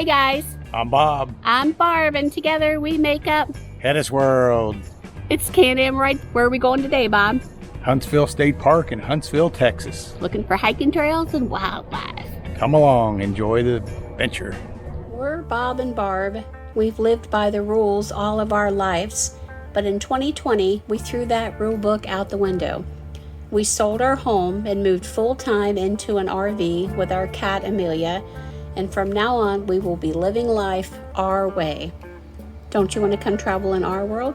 Hey guys, I'm Bob. I'm Barb, and together we make up HetteshWorld. It's Can-Am right. Where are we going today, Bob? Huntsville State Park in Huntsville, Texas. Looking for hiking trails and wildlife. Come along, enjoy the adventure. We're Bob and Barb. We've lived by the rules all of our lives, but in 2020 we threw that rule book out the window. We sold our home and moved full-time into an RV with our cat Amelia, and from now on we will be living life our way. Don't you want to come travel in our world?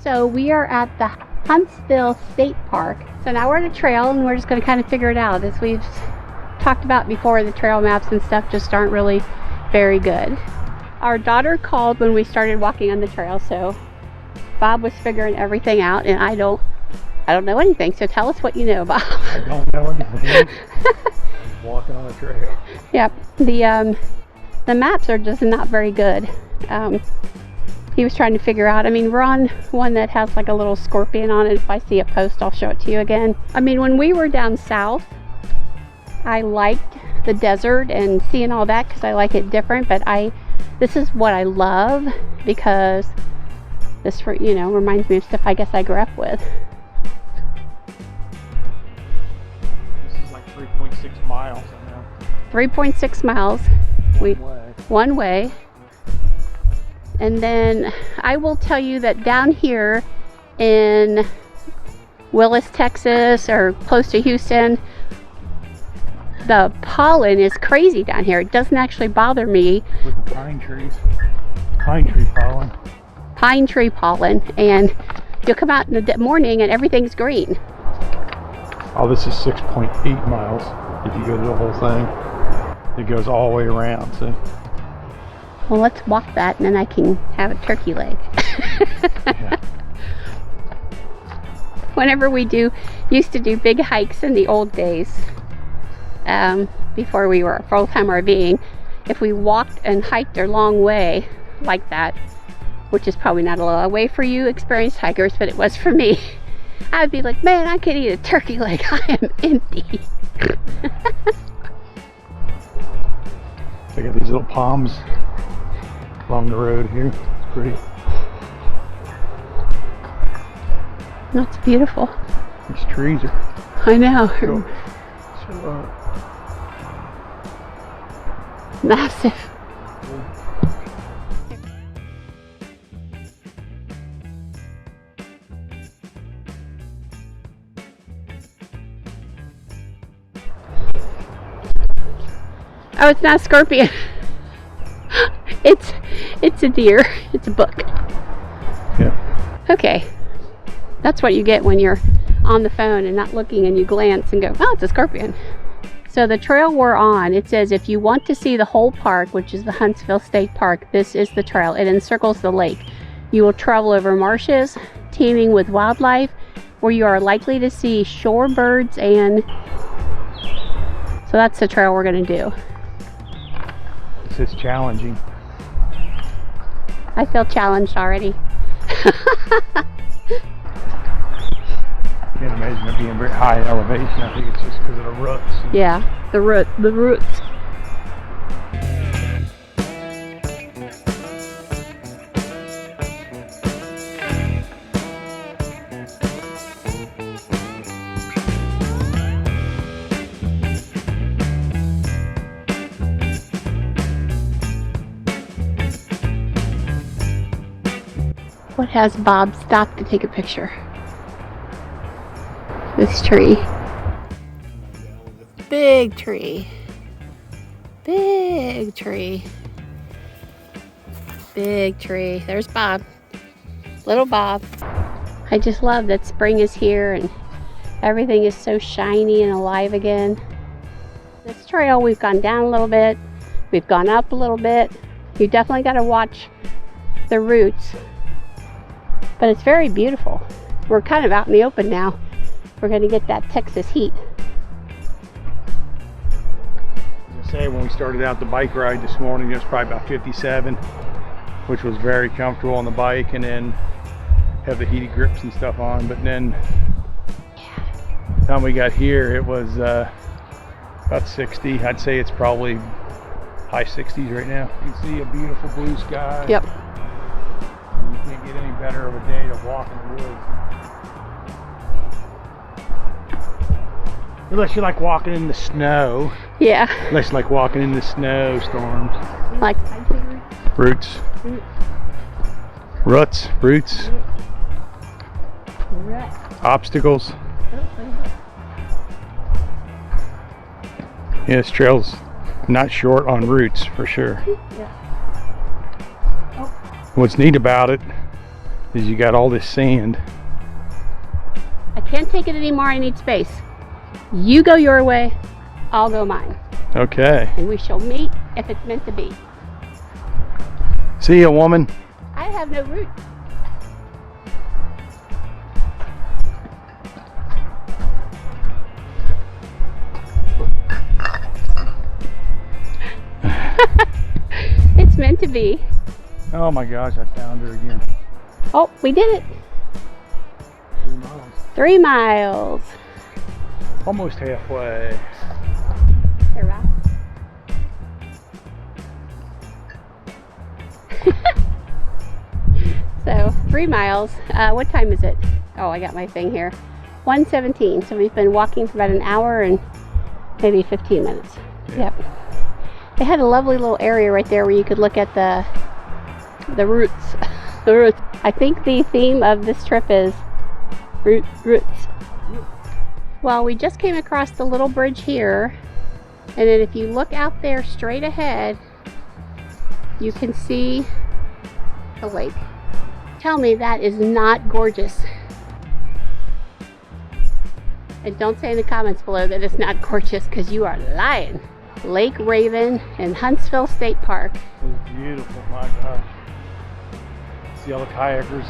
So we are at the Huntsville State Park. So now we're at a trail and we're just going to kind of figure it out. As we've talked about before, the trail maps and stuff just aren't really very good. Our daughter called when we started walking on the trail, so Bob was figuring everything out, and I don't know anything. So tell us what you know, Bob. I don't know anything. I'm walking on a trail. Yep. The maps are just not very good. He was trying to figure out, I mean, we're on one that has like a little scorpion on it. If I see a post, I'll show it to you again. I mean, when we were down south, I liked the desert and seeing all that because I like it different, but this is what I love because this, you know, reminds me of stuff I guess I grew up with. This is like 3.6 miles. 3.6 miles. One way. And then I will tell you that down here in Willis, Texas, or close to Houston, the pollen is crazy down here. It doesn't actually bother me. With the pine trees. Pine tree pollen. Pine tree pollen. And you'll come out in the morning and everything's green. Oh, this is 6.8 miles. If you go to the whole thing, it goes all the way around, see? Well, let's walk that and then I can have a turkey leg. Yeah. Whenever we used to do big hikes in the old days, before we were full-time RVing, if we walked and hiked a long way like that, which is probably not a long way for you experienced hikers, but it was for me, I'd be like, man, I could eat a turkey leg. I am empty. Look at these little palms along the road here. It's pretty. That's beautiful. These trees are. I know. Massive. Oh, it's not a scorpion. It's a deer. It's a book. Yeah. Okay. That's what you get when you're on the phone and not looking and you glance and go, oh, it's a scorpion. So the trail we're on, it says if you want to see the whole park, which is the Huntsville State Park, this is the trail. It encircles the lake. You will travel over marshes teeming with wildlife where you are likely to see shorebirds, and so that's the trail we're going to do. This is challenging. I feel challenged already. Can't imagine it being very high elevation. I think it's just because of the roots. Yeah, the roots. What has Bob stopped to take a picture? This tree. Big tree. Big tree. Big tree. There's Bob. Little Bob. I just love that spring is here and everything is so shiny and alive again. This trail, we've gone down a little bit. We've gone up a little bit. You definitely got to watch the roots. But it's very beautiful. We're kind of out in the open now. We're going to get that Texas heat. As I say, when we started out the bike ride this morning, it was probably about 57, which was very comfortable on the bike, and then have the heated grips and stuff on. But then by the time we got here, it was about 60. I'd say it's probably high 60s right now. You can see a beautiful blue sky. Yep. You can't get any better of a day to walk in the woods. Unless you like walking in the snow. Yeah. Unless you like walking in the snowstorms. Like Roots. Ruts. Roots. Obstacles. Yeah, this trail's not short on roots for sure. Yeah. What's neat about it is you got all this sand. I can't take it anymore. I need space. You go your way, I'll go mine. Okay. And we shall meet if it's meant to be. See ya, woman. I have no roots. It's meant to be. Oh my gosh, I found her again. Oh, we did it. 3 miles. 3 miles. Almost halfway. Here, Ralph. So 3 miles. What time is it? Oh, I got my thing here. 1:17. So we've been walking for about an hour and maybe 15 minutes. Yeah. Yep. They had a lovely little area right there where you could look at the roots. The roots. I think the theme of this trip is roots. Well, we just came across the little bridge here, and then if you look out there straight ahead, you can see the lake. Tell me that is not gorgeous. And don't say in the comments below that it's not gorgeous, because you are lying. Lake Raven in Huntsville State Park. It's beautiful, my gosh. See all the kayakers.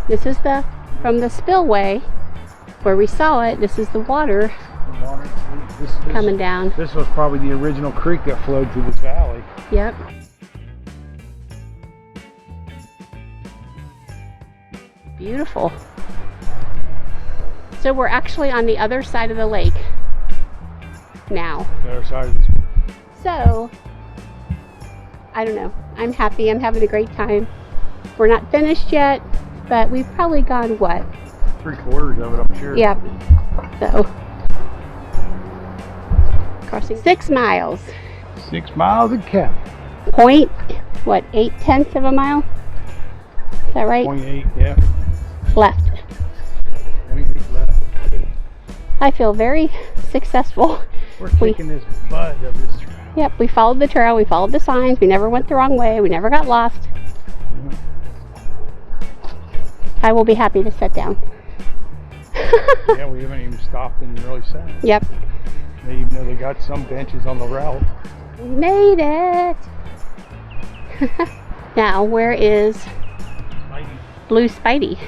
This is from the spillway where we saw it. This is the water coming down. This was probably the original creek that flowed through this valley. Yep. Beautiful. So we're actually on the other side of the lake now. The other side of this. So, I don't know. I'm happy. I'm having a great time. We're not finished yet, but we've probably gone, what? 3/4 of it, I'm sure. Yep. So, crossing 6 miles. 6 miles of cap. Point, what, 8/10 of a mile? Is that right? 0.8, yeah. Left. 0.8 left. I feel very successful. We're kicking this butt of this trail. Yep, we followed the trail, we followed the signs, we never went the wrong way, we never got lost. I will be happy to sit down. Yeah, we haven't even stopped and really sat. Yep. Even though they got some benches on the route. We made it! Now, where is Spidey. Blue Spidey?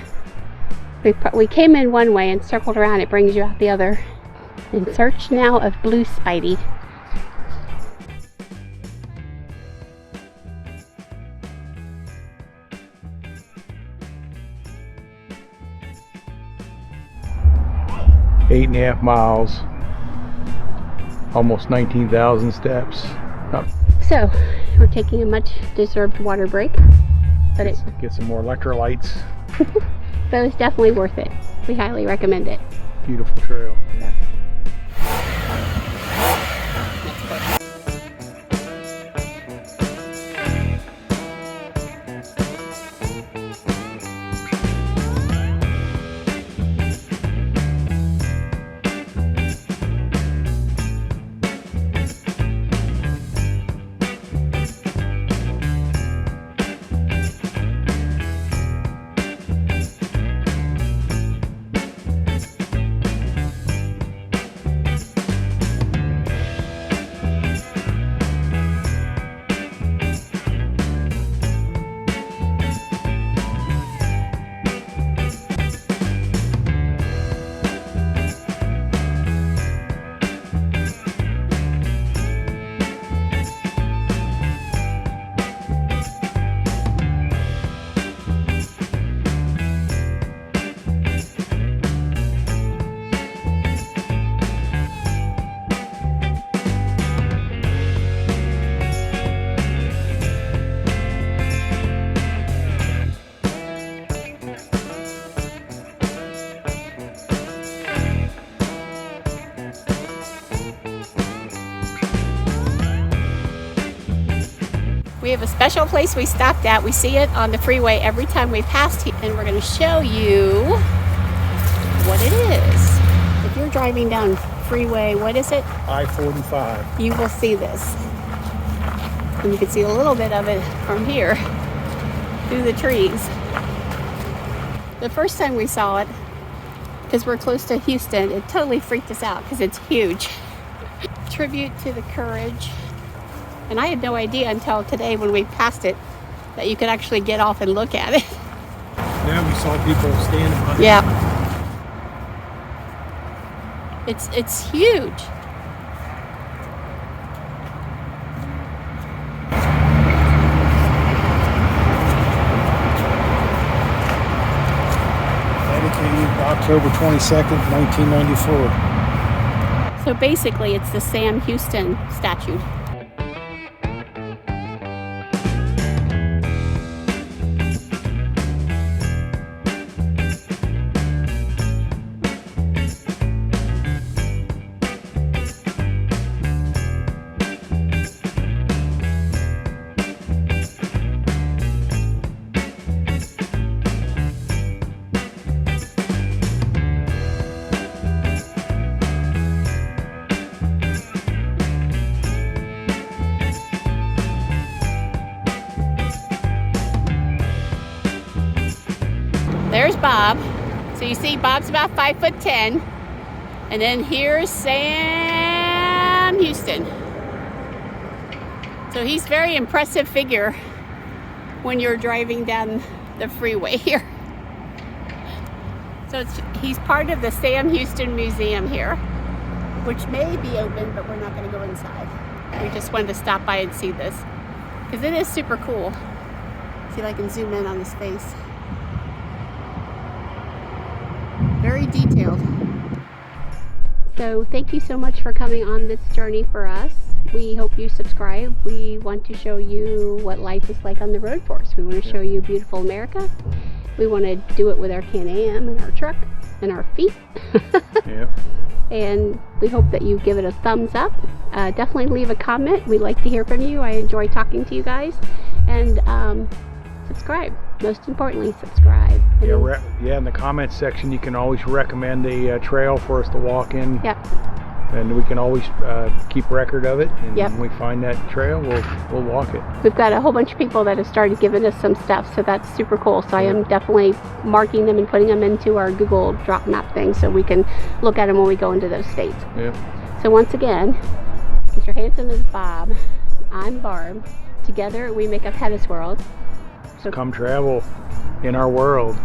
We came in one way and circled around, it brings you out the other. In search now of Blue Spidey. 8.5 miles, almost 19,000 steps. So we're taking a much deserved water break, but Get some more electrolytes. but it was definitely worth it. We highly recommend it. Beautiful trail. Yeah. We have a special place we stopped at. We see it on the freeway every time we pass here, and we're going to show you what it is. If you're driving down freeway, what is it? I-45. You will see this. And you can see a little bit of it from here through the trees. The first time we saw it, because we're close to Houston, it totally freaked us out because it's huge. Tribute to the courage. And I had no idea until today when we passed it that you could actually get off and look at it. Now we saw people standing on it. Yeah. It's huge. Dedicated October 22nd, 1994. So basically it's the Sam Houston Statute. There's Bob. So you see Bob's about 5'10", and then here's Sam Houston. So he's a very impressive figure when you're driving down the freeway here. So he's part of the Sam Houston Museum here, which may be open, but we're not going to go inside. We just wanted to stop by and see this because it is super cool. See if I can zoom in on his face. Very detailed. So thank you so much for coming on this journey for us. We hope you subscribe. We want to show you what life is like on the road for us. We want to show you beautiful America. We want to do it with our Can-Am and our truck and our feet. Yep. And we hope that you give it a thumbs up. Definitely leave a comment. We'd like to hear from you. I enjoy talking to you guys. And subscribe. Most importantly, subscribe. Yeah, in the comments section, you can always recommend a trail for us to walk in. Yep. And we can always keep record of it. And Yep. when we find that trail, we'll walk it. We've got a whole bunch of people that have started giving us some stuff, so that's super cool. So I am definitely marking them and putting them into our Google drop map thing so we can look at them when we go into those states. Yeah. So once again, Mr. Hanson is Bob. I'm Barb. Together we make up HetteshWorld. So Come travel in our world.